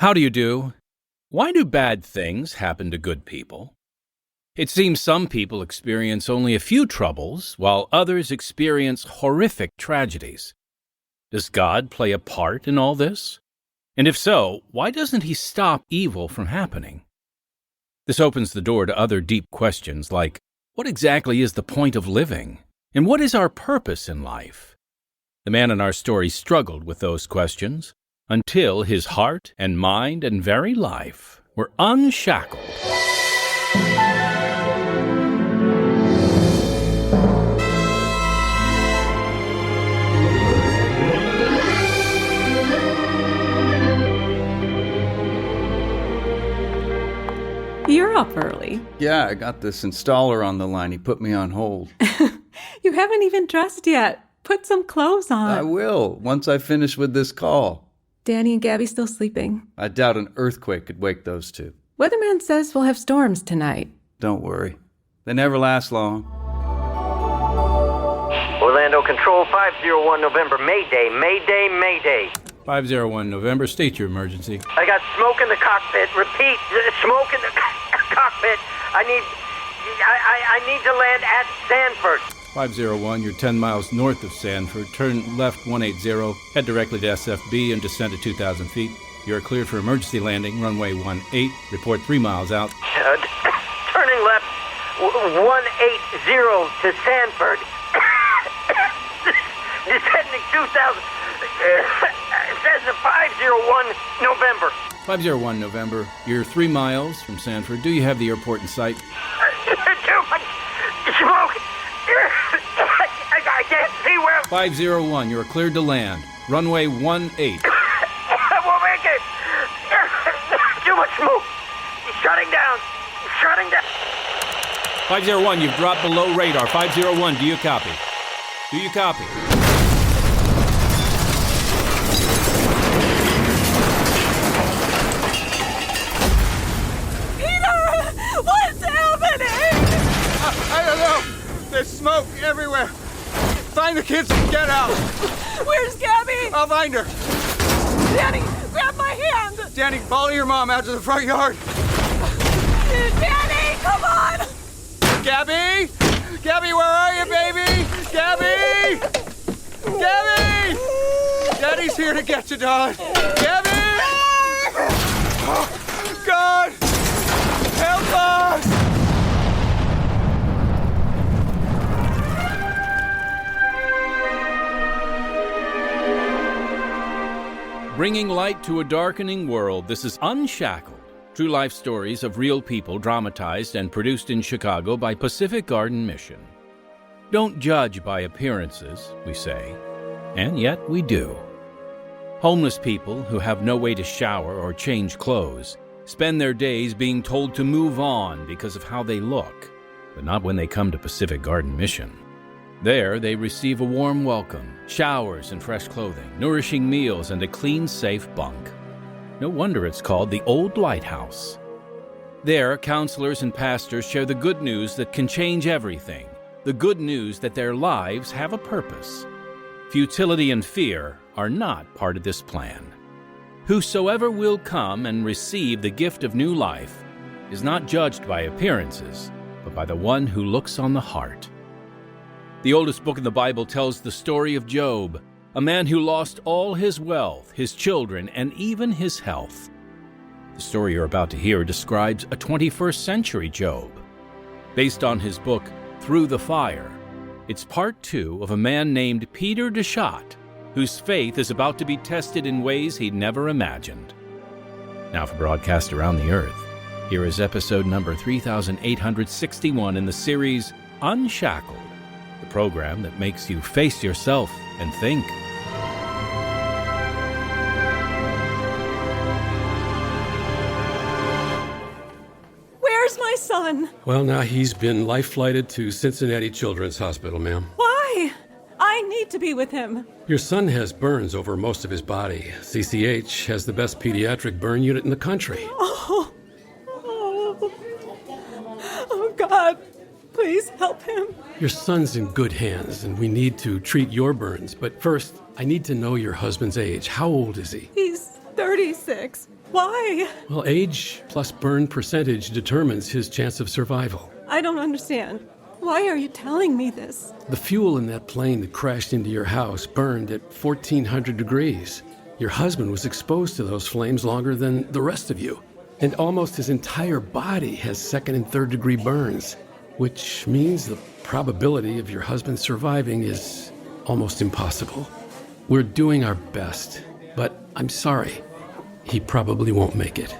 How do you do? Why do bad things happen to good people? It seems some people experience only a few troubles, while others experience horrific tragedies. Does God play a part in all this? And if so, why doesn't He stop evil from happening? This opens the door to other deep questions like, what exactly is the point of living? And what is our purpose in life? The man in our story struggled with those questions until his heart and mind and very life were unshackled. You're up early. Yeah, I got this installer on the line. He put me on hold. You haven't even dressed yet. Put some clothes on. I will, once I finish with this call. Danny and Gabby still sleeping. I doubt an earthquake could wake those two. Weatherman says we'll have storms tonight. Don't worry. They never last long. Orlando Control, 501 November, Mayday, Mayday, Mayday. 501 November, state your emergency. I got smoke in the cockpit. Repeat, smoke in the cockpit. I need to land at Sanford. 501, you're 10 miles north of Sanford. Turn left 180, head directly to SFB and descend at 2,000 feet. You're cleared for emergency landing, runway 18. Report 3 miles out. Turning left 180 to Sanford. Descending 2,000. It says 501 November. 501 November, you're 3 miles from Sanford. Do you have the airport in sight? Too much smoke. I can't see well. 501, you're cleared to land. Runway 18. I won't make it. Too much smoke. Shutting down. 501, you've dropped below radar. 501, do you copy? Do you copy? What's happening? I don't know. There's smoke everywhere. Find the kids and get out. Where's Gabby? I'll find her. Danny, grab my hand. Danny, follow your mom out to the front yard. Danny, come on. Gabby? Gabby, where are you, baby? Gabby! Gabby! Daddy's here to get you, darling. Gabby! Oh, God! Help us! Bringing light to a darkening world, this is Unshackled. True life stories of real people dramatized and produced in Chicago by Pacific Garden Mission. Don't judge by appearances, we say, and yet we do. Homeless people who have no way to shower or change clothes spend their days being told to move on because of how they look, but not when they come to Pacific Garden Mission. There, they receive a warm welcome, showers and fresh clothing, nourishing meals, and a clean, safe bunk. No wonder it's called the Old Lighthouse. There, counselors and pastors share the good news that can change everything, the good news that their lives have a purpose. Futility and fear are not part of this plan. Whosoever will come and receive the gift of new life is not judged by appearances, but by the one who looks on the heart. The oldest book in the Bible tells the story of Job, a man who lost all his wealth, his children, and even his health. The story you're about to hear describes a 21st century Job. Based on his book, Through the Fire, it's part 2 of a man named Peter DeChat, whose faith is about to be tested in ways he'd never imagined. Now for broadcast around the earth, here is episode number 3861 in the series Unshackled, the program that makes you face yourself and think. Where's my son? Well, now he's been life-flighted to Cincinnati Children's Hospital, ma'am. Why? I need to be with him. Your son has burns over most of his body. CCH has the best pediatric burn unit in the country. Oh, God. Please help him. Your son's in good hands, and we need to treat your burns. But first, I need to know your husband's age. How old is he? He's 36. Why? Well, age plus burn percentage determines his chance of survival. I don't understand. Why are you telling me this? The fuel in that plane that crashed into your house burned at 1,400 degrees. Your husband was exposed to those flames longer than the rest of you. And almost his entire body has second and third degree burns, which means the probability of your husband surviving is almost impossible. We're doing our best, but I'm sorry. He probably won't make it.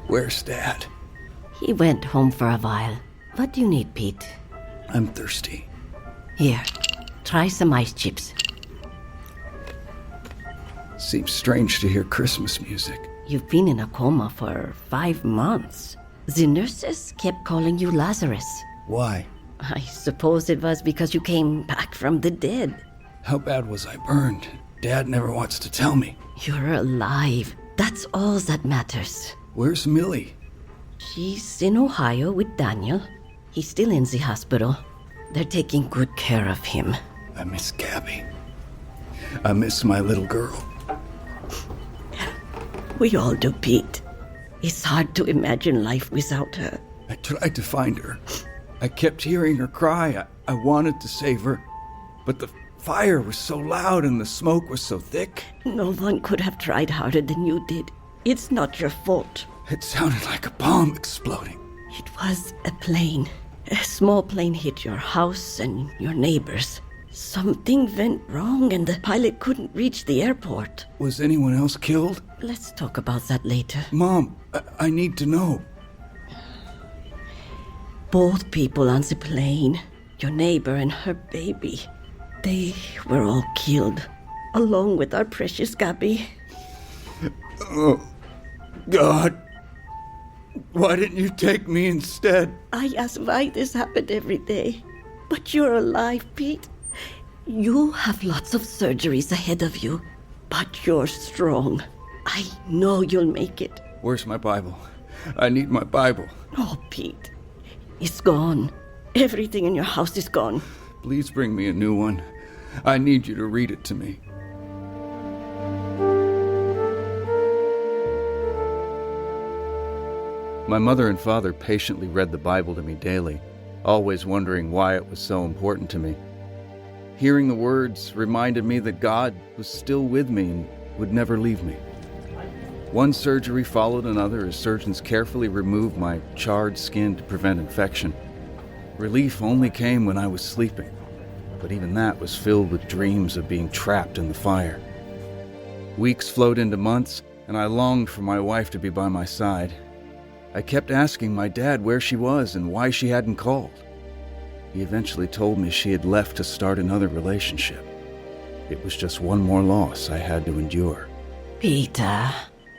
Where's Dad? He went home for a while. What do you need, Pete? I'm thirsty. Here, try some ice chips. Seems strange to hear Christmas music. You've been in a coma for 5 months. The nurses kept calling you Lazarus. Why? I suppose it was because you came back from the dead. How bad was I burned? Dad never wants to tell me. You're alive. That's all that matters. Where's Millie? She's in Ohio with Daniel. He's still in the hospital. They're taking good care of him. I miss Gabby. I miss my little girl. We all do, Pete. It's hard to imagine life without her. I tried to find her. I kept hearing her cry. I wanted to save her. But the fire was so loud and the smoke was so thick. No one could have tried harder than you did. It's not your fault. It sounded like a bomb exploding. It was a plane. A small plane hit your house and your neighbors. Something went wrong and the pilot couldn't reach the airport. Was anyone else killed? Let's talk about that later. Mom, I need to know. Both people on the plane, your neighbor and her baby, they were all killed, along with our precious Gabby. Oh, God. Why didn't you take me instead? I ask why this happened every day. But you're alive, Pete. You have lots of surgeries ahead of you, but you're strong. I know you'll make it. Where's my Bible? I need my Bible. Oh, Pete. It's gone. Everything in your house is gone. Please bring me a new one. I need you to read it to me. My mother and father patiently read the Bible to me daily, always wondering why it was so important to me. Hearing the words reminded me that God was still with me and would never leave me. One surgery followed another as surgeons carefully removed my charred skin to prevent infection. Relief only came when I was sleeping, but even that was filled with dreams of being trapped in the fire. Weeks flowed into months, and I longed for my wife to be by my side. I kept asking my dad where she was and why she hadn't called. He eventually told me she had left to start another relationship. It was just one more loss I had to endure. Peter,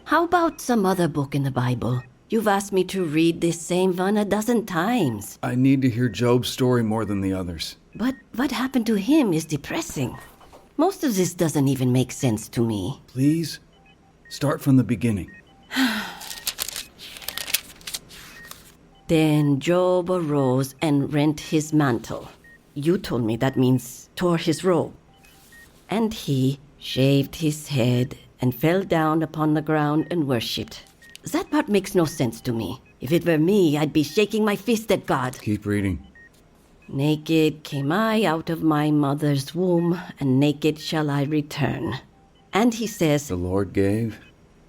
how about some other book in the Bible? You've asked me to read this same one 12 times. I need to hear Job's story more than the others. But what happened to him is depressing. Most of this doesn't even make sense to me. Please, start from the beginning. Then Job arose and rent his mantle. You told me that means tore his robe. And he shaved his head and fell down upon the ground and worshipped. That part makes no sense to me. If it were me, I'd be shaking my fist at God. Keep reading. Naked came I out of my mother's womb, and naked shall I return. And he says, The Lord gave,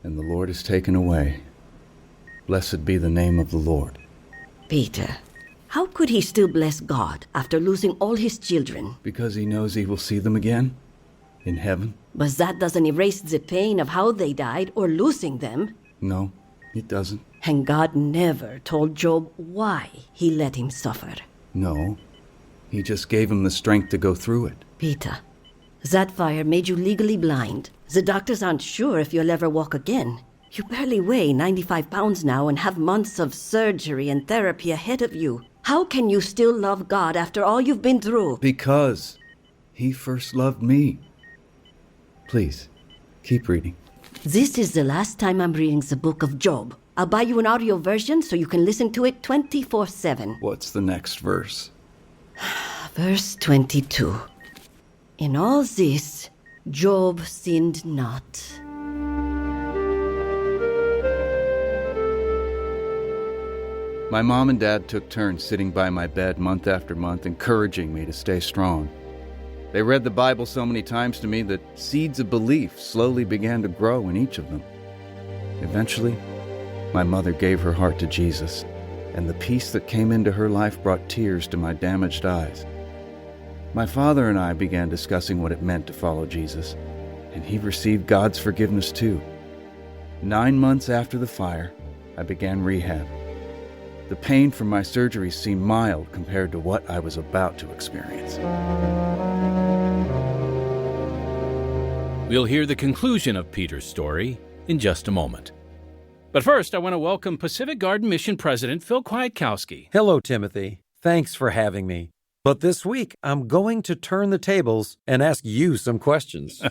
and the Lord has taken away. Blessed be the name of the Lord. Peter, how could he still bless God after losing all his children? Because he knows he will see them again in heaven. But that doesn't erase the pain of how they died or losing them. No, it doesn't. And God never told Job why he let him suffer. No, he just gave him the strength to go through it. Peter, that fire made you legally blind. The doctors aren't sure if you'll ever walk again. You barely weigh 95 pounds now and have months of surgery and therapy ahead of you. How can you still love God after all you've been through? Because he first loved me. Please, keep reading. This is the last time I'm reading the book of Job. I'll buy you an audio version so you can listen to it 24/7. What's the next verse? Verse 22. In all this, Job sinned not. My mom and dad took turns sitting by my bed month after month, encouraging me to stay strong. They read the Bible so many times to me that seeds of belief slowly began to grow in each of them. Eventually, my mother gave her heart to Jesus, and the peace that came into her life brought tears to my damaged eyes. My father and I began discussing what it meant to follow Jesus, and he received God's forgiveness too. 9 months after the fire, I began rehab. The pain from my surgeries seemed mild compared to what I was about to experience. We'll hear the conclusion of Peter's story in just a moment. But first, I want to welcome Pacific Garden Mission President Phil Kwiatkowski. Hello, Timothy. Thanks for having me. But this week, I'm going to turn the tables and ask you some questions.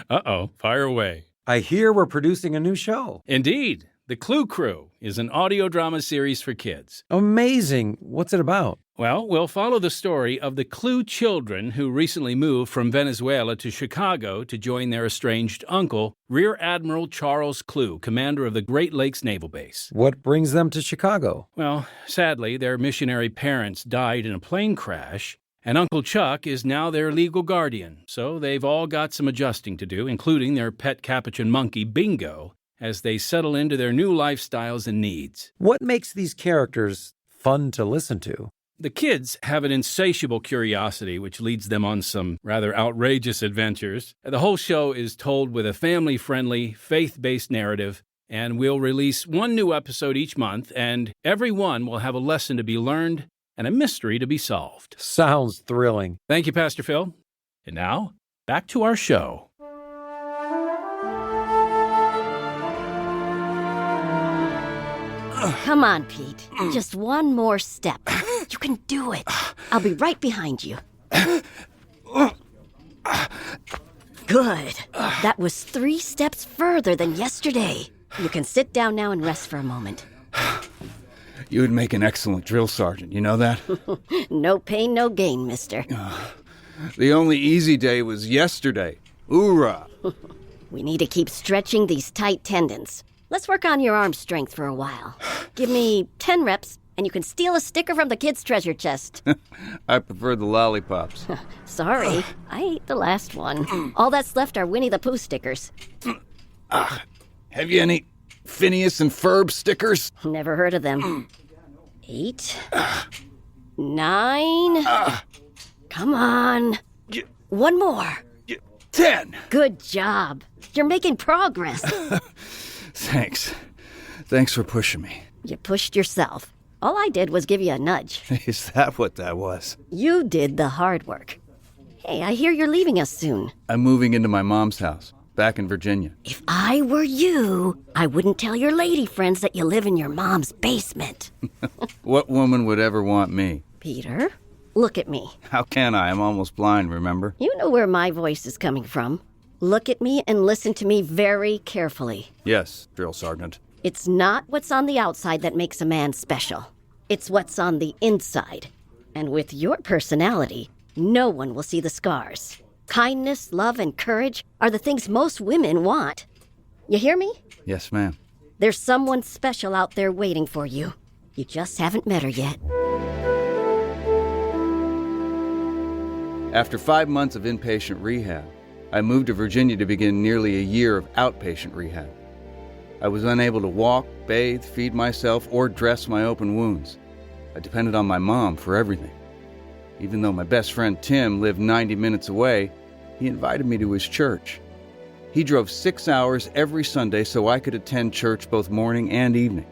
Uh-oh, fire away. I hear we're producing a new show. Indeed. The Clue Crew is an audio drama series for kids. Amazing. What's it about? Well, we'll follow the story of the Clue children who recently moved from Venezuela to Chicago to join their estranged uncle, Rear Admiral Charles Clue, commander of the Great Lakes Naval Base. What brings them to Chicago? Well, sadly, their missionary parents died in a plane crash, and Uncle Chuck is now their legal guardian, so they've all got some adjusting to do, including their pet capuchin monkey, Bingo, as they settle into their new lifestyles and needs. What makes these characters fun to listen to? The kids have an insatiable curiosity, which leads them on some rather outrageous adventures. The whole show is told with a family-friendly, faith-based narrative, and we'll release one new episode each month, and every one will have a lesson to be learned and a mystery to be solved. Sounds thrilling. Thank you, Pastor Phil. And now, back to our show. Come on, Pete. Just one more step. You can do it. I'll be right behind you. Good. That was 3 steps further than yesterday. You can sit down now and rest for a moment. You would make an excellent drill sergeant, you know that? No pain, no gain, mister. The only easy day was yesterday. Hoorah! We need to keep stretching these tight tendons. Let's work on your arm strength for a while. Give me 10 reps, and you can steal a sticker from the kids' treasure chest. I prefer the lollipops. Sorry, I ate the last one. All that's left are Winnie the Pooh stickers. Have you any Phineas and Ferb stickers? Never heard of them. 8, 9. Come on. One more. 10. Good job. You're making progress. Thanks. Thanks for pushing me. You pushed yourself. All I did was give you a nudge. Is that what that was? You did the hard work. Hey, I hear you're leaving us soon. I'm moving into my mom's house, back in Virginia. If I were you, I wouldn't tell your lady friends that you live in your mom's basement. What woman would ever want me? Peter, look at me. How can I? I'm almost blind, remember? You know where my voice is coming from. Look at me and listen to me very carefully. Yes, drill sergeant. It's not what's on the outside that makes a man special. It's what's on the inside. And with your personality, no one will see the scars. Kindness, love, and courage are the things most women want. You hear me? Yes, ma'am. There's someone special out there waiting for you. You just haven't met her yet. After 5 months of inpatient rehab, I moved to Virginia to begin nearly a year of outpatient rehab. I was unable to walk, bathe, feed myself, or dress my open wounds. I depended on my mom for everything. Even though my best friend Tim lived 90 minutes away, he invited me to his church. He drove 6 hours every Sunday so I could attend church both morning and evening.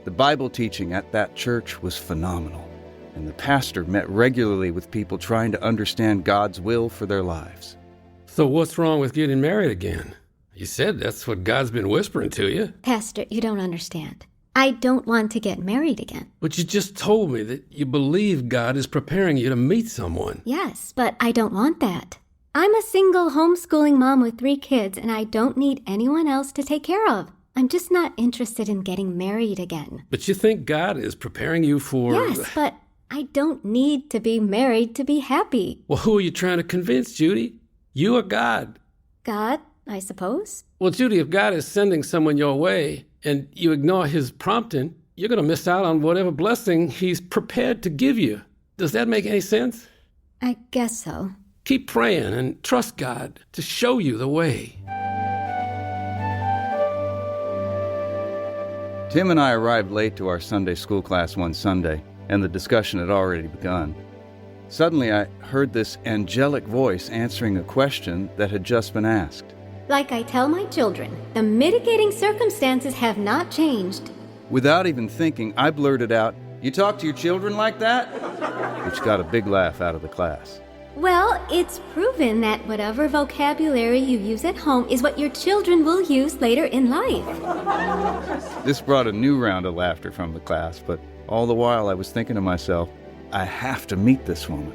The Bible teaching at that church was phenomenal, and the pastor met regularly with people trying to understand God's will for their lives. So what's wrong with getting married again? You said that's what God's been whispering to you. Pastor, you don't understand. I don't want to get married again. But you just told me that you believe God is preparing you to meet someone. Yes, but I don't want that. I'm a single homeschooling mom with 3 kids, and I don't need anyone else to take care of. I'm just not interested in getting married again. But you think God is preparing you for... Yes, but I don't need to be married to be happy. Well, who are you trying to convince, Judy? You or God? God, I suppose. Well, Judy, if God is sending someone your way and you ignore his prompting, you're going to miss out on whatever blessing he's prepared to give you. Does that make any sense? I guess so. Keep praying and trust God to show you the way. Tim and I arrived late to our Sunday school class one Sunday, and the discussion had already begun. Suddenly, I heard this angelic voice answering a question that had just been asked. Like I tell my children, the mitigating circumstances have not changed. Without even thinking, I blurted out, "You talk to your children like that?" Which got a big laugh out of the class. Well, it's proven that whatever vocabulary you use at home is what your children will use later in life. This brought a new round of laughter from the class, but all the while I was thinking to myself, I have to meet this woman.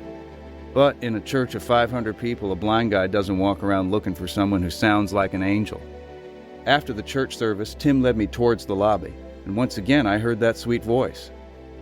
But in a church of 500 people, a blind guy doesn't walk around looking for someone who sounds like an angel. After the church service, Tim led me towards the lobby, and once again I heard that sweet voice.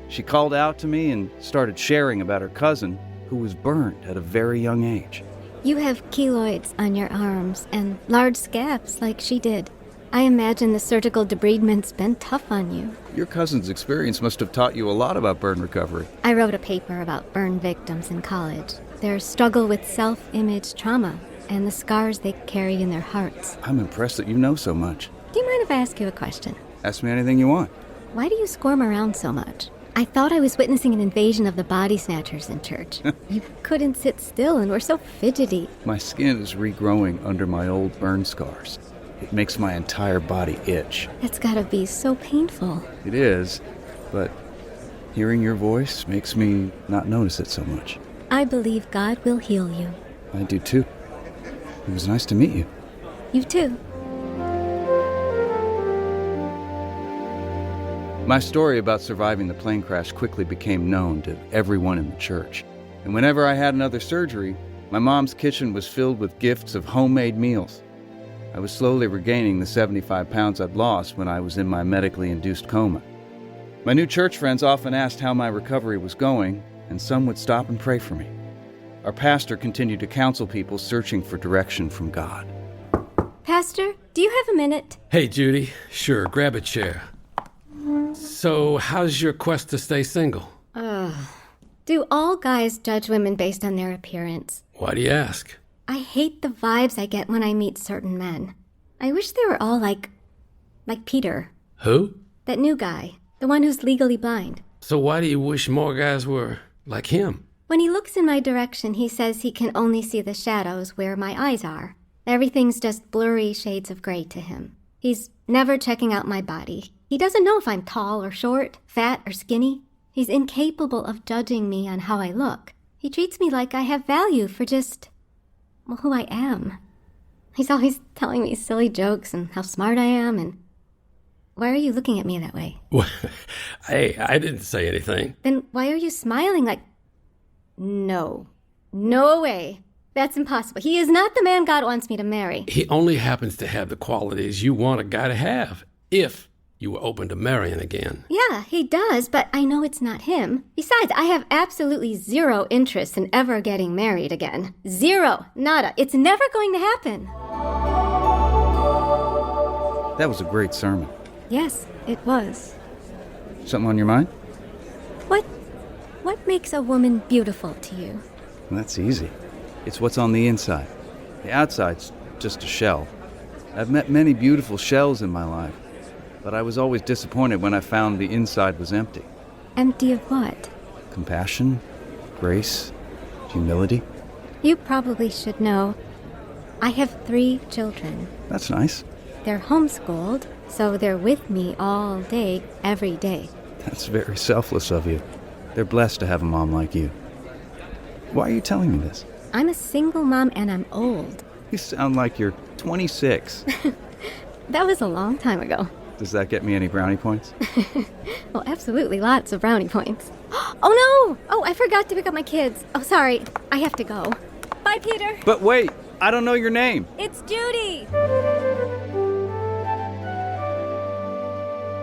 She called out to me and started sharing about her cousin, who was burned at a very young age. You have keloids on your arms and large scabs like she did. I imagine the surgical debridement been tough on you. Your cousin's experience must have taught you a lot about burn recovery. I wrote a paper about burn victims in college, their struggle with self-image trauma, and the scars they carry in their hearts. I'm impressed that you know so much. Do you mind if I ask you a question? Ask me anything you want. Why do you squirm around so much? I thought I was witnessing an invasion of the body snatchers in church. You couldn't sit still and were so fidgety. My skin is regrowing under my old burn scars. It makes my entire body itch. That's gotta be so painful. It is, but hearing your voice makes me not notice it so much. I believe God will heal you. I do too. It was nice to meet you. You too. My story about surviving the plane crash quickly became known to everyone in the church. And whenever I had another surgery, my mom's kitchen was filled with gifts of homemade meals. I was slowly regaining the 75 pounds I'd lost when I was in my medically induced coma. My new church friends often asked how my recovery was going, and some would stop and pray for me. Our pastor continued to counsel people searching for direction from God. Pastor, do you have a minute? Hey, Judy. Sure, grab a chair. So, how's your quest to stay single? Do all guys judge women based on their appearance? Why do you ask? I hate the vibes I get when I meet certain men. I wish they were all like Peter. Who? That new guy, the one who's legally blind. So why do you wish more guys were like him? When he looks in my direction, he says he can only see the shadows where my eyes are. Everything's just blurry shades of gray to him. He's never checking out my body. He doesn't know if I'm tall or short, fat or skinny. He's incapable of judging me on how I look. He treats me like I have value for just, who I am. He's always telling me silly jokes and how smart I am, and why are you looking at me that way? Well, hey, I didn't say anything. Then why are you smiling like... No way. That's impossible. He is not the man God wants me to marry. He only happens to have the qualities you want a guy to have, if you were open to marrying again. Yeah, he does, but I know it's not him. Besides, I have absolutely zero interest in ever getting married again. Zero. Nada. It's never going to happen. That was a great sermon. Yes, it was. Something on your mind? What makes a woman beautiful to you? That's easy. It's what's on the inside. The outside's just a shell. I've met many beautiful shells in my life, but I was always disappointed when I found the inside was empty. Empty of what? Compassion, grace, humility. You probably should know. I have 3 children. That's nice. They're homeschooled, so they're with me all day, every day. That's very selfless of you. They're blessed to have a mom like you. Why are you telling me this? I'm a single mom and I'm old. You sound like you're 26. That was a long time ago. Does that get me any brownie points? Well, absolutely, lots of brownie points. Oh no! Oh, I forgot to pick up my kids. Oh, sorry. I have to go. Bye, Peter. But wait, I don't know your name. It's Judy.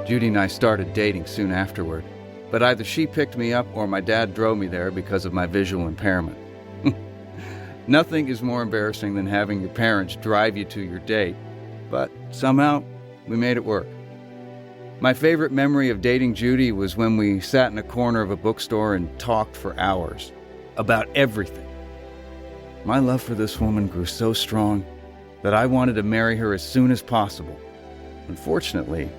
Judy and I started dating soon afterward. but either she picked me up or my dad drove me there because of my visual impairment. Nothing is more embarrassing than having your parents drive you to your date, but somehow we made it work. My favorite memory of dating Judy was when we sat in a corner of a bookstore and talked for hours about everything. My love for this woman grew so strong that I wanted to marry her as soon as possible. Unfortunately,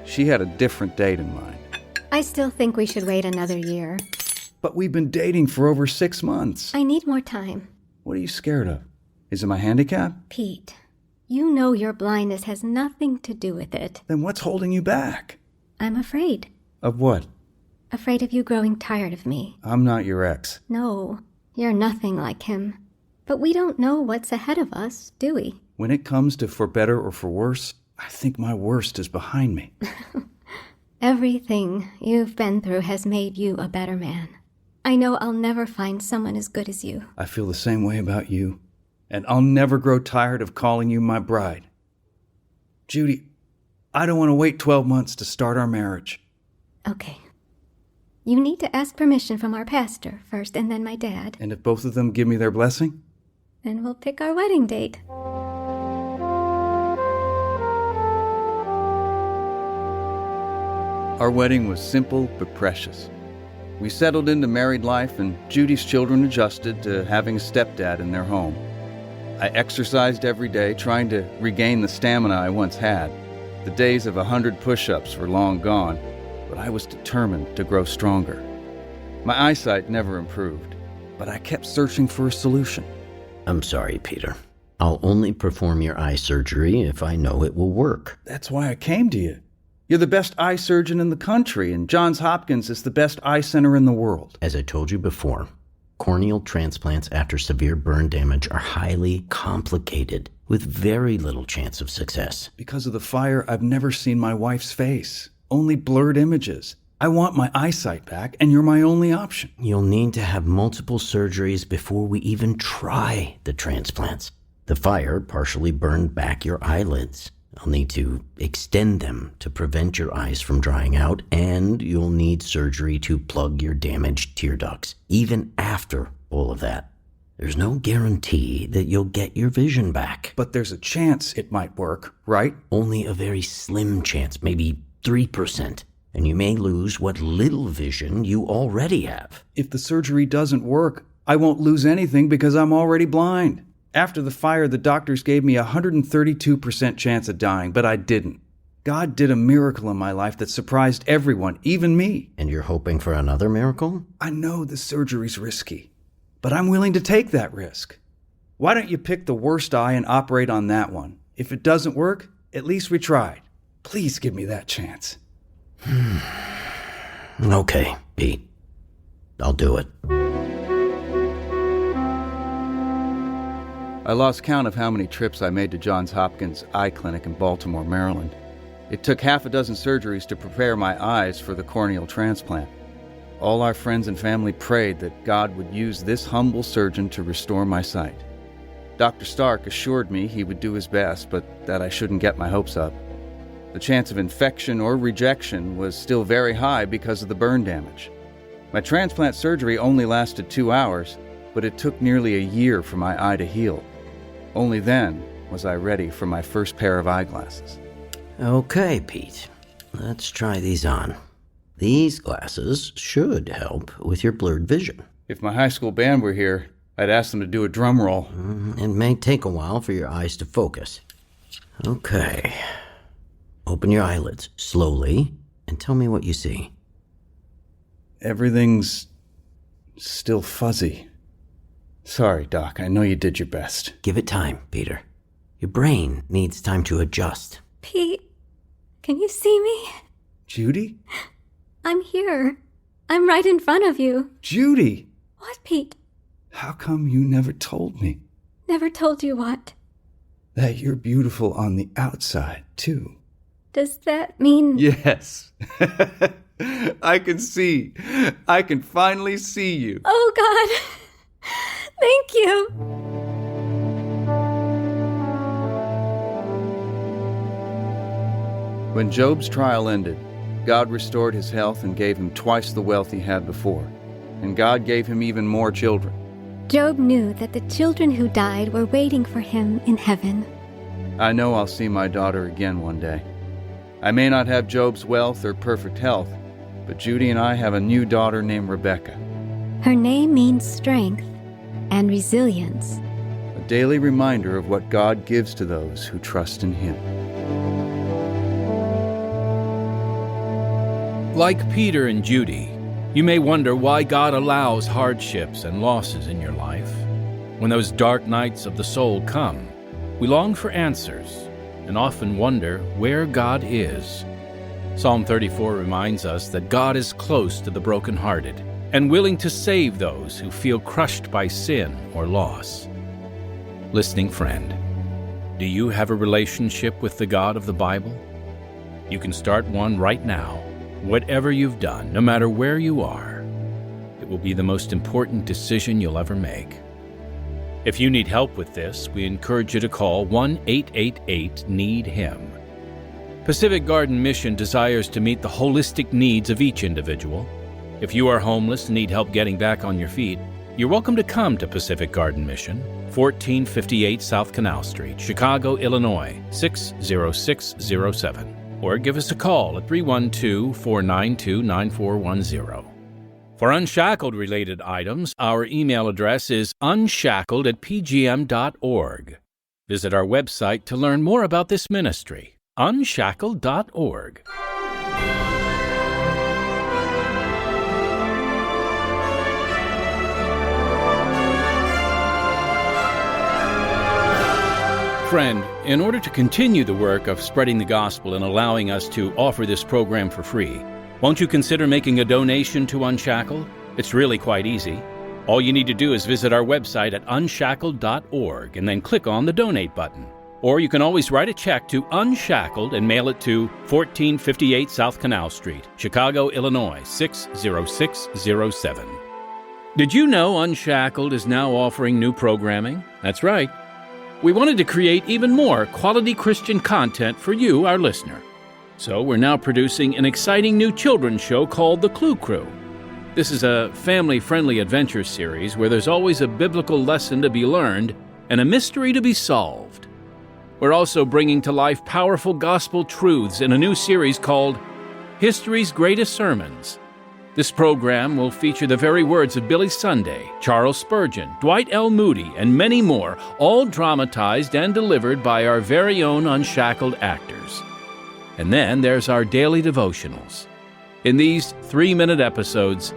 she had a different date in mind. I still think we should wait another year. But we've been dating for over 6 months. I need more time. What are you scared of? Is it my handicap? Pete, you know your blindness has nothing to do with it. Then what's holding you back? I'm afraid. Of what? Afraid of you growing tired of me. I'm not your ex. No, you're nothing like him. But we don't know what's ahead of us, do we? When it comes to for better or for worse, I think my worst is behind me. Everything you've been through has made you a better man. I know I'll never find someone as good as you. I feel the same way about you, and I'll never grow tired of calling you my bride. Judy, I don't want to wait 12 months to start our marriage. Okay. You need to ask permission from our pastor first, and then my dad. And if both of them give me their blessing? Then we'll pick our wedding date. Our wedding was simple but precious. We settled into married life, and Judy's children adjusted to having a stepdad in their home. I exercised every day, trying to regain the stamina I once had. The days of 100 push-ups were long gone, but I was determined to grow stronger. My eyesight never improved, but I kept searching for a solution. I'm sorry, Peter. I'll only perform your eye surgery if I know it will work. That's why I came to you. You're the best eye surgeon in the country, and Johns Hopkins is the best eye center in the world. As I told you before, corneal transplants after severe burn damage are highly complicated, with very little chance of success. Because of the fire, I've never seen my wife's face. Only blurred images. I want my eyesight back, and you're my only option. You'll need to have multiple surgeries before we even try the transplants. The fire partially burned back your eyelids. I'll need to extend them to prevent your eyes from drying out, and you'll need surgery to plug your damaged tear ducts. Even after all of that, there's no guarantee that you'll get your vision back. But there's a chance it might work, right? Only a very slim chance, maybe 3%. And you may lose what little vision you already have. If the surgery doesn't work, I won't lose anything because I'm already blind. After the fire, the doctors gave me a 132% chance of dying, but I didn't. God did a miracle in my life that surprised everyone, even me. And you're hoping for another miracle? I know the surgery's risky, but I'm willing to take that risk. Why don't you pick the worst eye and operate on that one? If it doesn't work, at least we tried. Please give me that chance. Okay, Pete. I'll do it. I lost count of how many trips I made to Johns Hopkins Eye Clinic in Baltimore, Maryland. It took half a dozen surgeries to prepare my eyes for the corneal transplant. All our friends and family prayed that God would use this humble surgeon to restore my sight. Dr. Stark assured me he would do his best, but that I shouldn't get my hopes up. The chance of infection or rejection was still very high because of the burn damage. My transplant surgery only lasted 2 hours, but it took nearly a year for my eye to heal. Only then was I ready for my first pair of eyeglasses. Okay, Pete. Let's try these on. These glasses should help with your blurred vision. If my high school band were here, I'd ask them to do a drum roll. It may take a while for your eyes to focus. Okay. Open your eyelids slowly and tell me what you see. Everything's still fuzzy. Sorry, Doc. I know you did your best. Give it time, Peter. Your brain needs time to adjust. Pete, can you see me? Judy? I'm here. I'm right in front of you. Judy! What, Pete? How come you never told me? Never told you what? That you're beautiful on the outside, too. Does that mean... Yes. I can see. I can finally see you. Oh, God. Thank you. When Job's trial ended, God restored his health and gave him twice the wealth he had before. And God gave him even more children. Job knew that the children who died were waiting for him in heaven. I know I'll see my daughter again one day. I may not have Job's wealth or perfect health, but Judy and I have a new daughter named Rebecca. Her name means strength and resilience. A daily reminder of what God gives to those who trust in him. Like Peter and Judy, you may wonder why God allows hardships and losses in your life. When those dark nights of the soul come, we long for answers and often wonder where God is. Psalm 34 reminds us that God is close to the brokenhearted and willing to save those who feel crushed by sin or loss. Listening friend, do you have a relationship with the God of the Bible? You can start one right now. Whatever you've done, no matter where you are, it will be the most important decision you'll ever make. If you need help with this, we encourage you to call 1-888-NEED-HIM. Pacific Garden Mission desires to meet the holistic needs of each individual. If you are homeless and need help getting back on your feet, you're welcome to come to Pacific Garden Mission, 1458 South Canal Street, Chicago, Illinois, 60607. Or give us a call at 312-492-9410. For Unshackled-related items, our email address is unshackled@pgm.org. Visit our website to learn more about this ministry, unshackled.org. Friend, in order to continue the work of spreading the gospel and allowing us to offer this program for free, won't you consider making a donation to Unshackled? It's really quite easy. All you need to do is visit our website at unshackled.org and then click on the donate button. Or you can always write a check to Unshackled and mail it to 1458 South Canal Street, Chicago, Illinois, 60607. Did you know Unshackled is now offering new programming? That's right. We wanted to create even more quality Christian content for you, our listener. So we're now producing an exciting new children's show called The Clue Crew. This is a family-friendly adventure series where there's always a biblical lesson to be learned and a mystery to be solved. We're also bringing to life powerful gospel truths in a new series called History's Greatest Sermons. This program will feature the very words of Billy Sunday, Charles Spurgeon, Dwight L. Moody, and many more, all dramatized and delivered by our very own Unshackled actors. And then there's our daily devotionals. In these 3-minute episodes,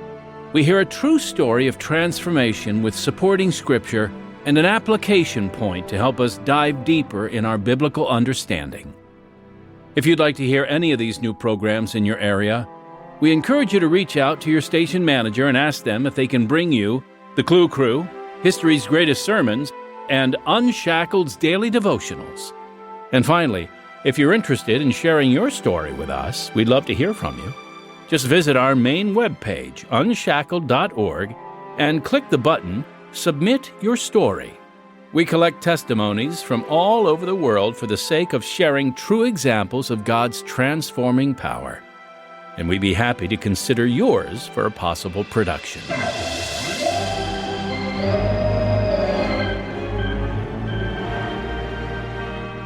we hear a true story of transformation with supporting scripture and an application point to help us dive deeper in our biblical understanding. If you'd like to hear any of these new programs in your area, we encourage you to reach out to your station manager and ask them if they can bring you The Clue Crew, History's Greatest Sermons, and Unshackled's Daily Devotionals. And finally, if you're interested in sharing your story with us, we'd love to hear from you. Just visit our main webpage, unshackled.org, and click the button, Submit Your Story. We collect testimonies from all over the world for the sake of sharing true examples of God's transforming power. And we'd be happy to consider yours for a possible production.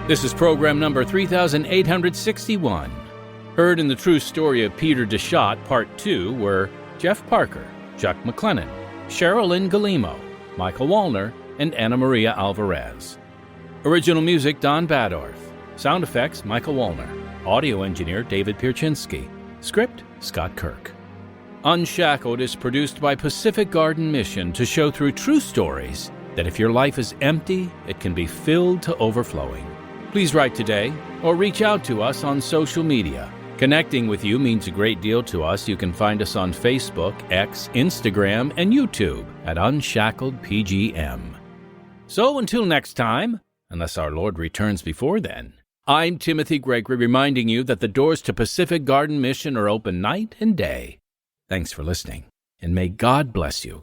This is program number 3861. Heard in the true story of Peter DeChat, Part 2, were Jeff Parker, Chuck McLennan, Sherilyn Galimo, Michael Wallner, and Anna Maria Alvarez. Original music, Don Badorf. Sound effects, Michael Wallner. Audio engineer, David Pierczynski. Script, Scott Kirk. Unshackled is produced by Pacific Garden Mission to show through true stories that if your life is empty, it can be filled to overflowing. Please write today or reach out to us on social media. Connecting with you means a great deal to us. You can find us on Facebook, X, Instagram, and YouTube at Unshackled PGM. So until next time, unless our Lord returns before then, I'm Timothy Gregory reminding you that the doors to Pacific Garden Mission are open night and day. Thanks for listening, and may God bless you.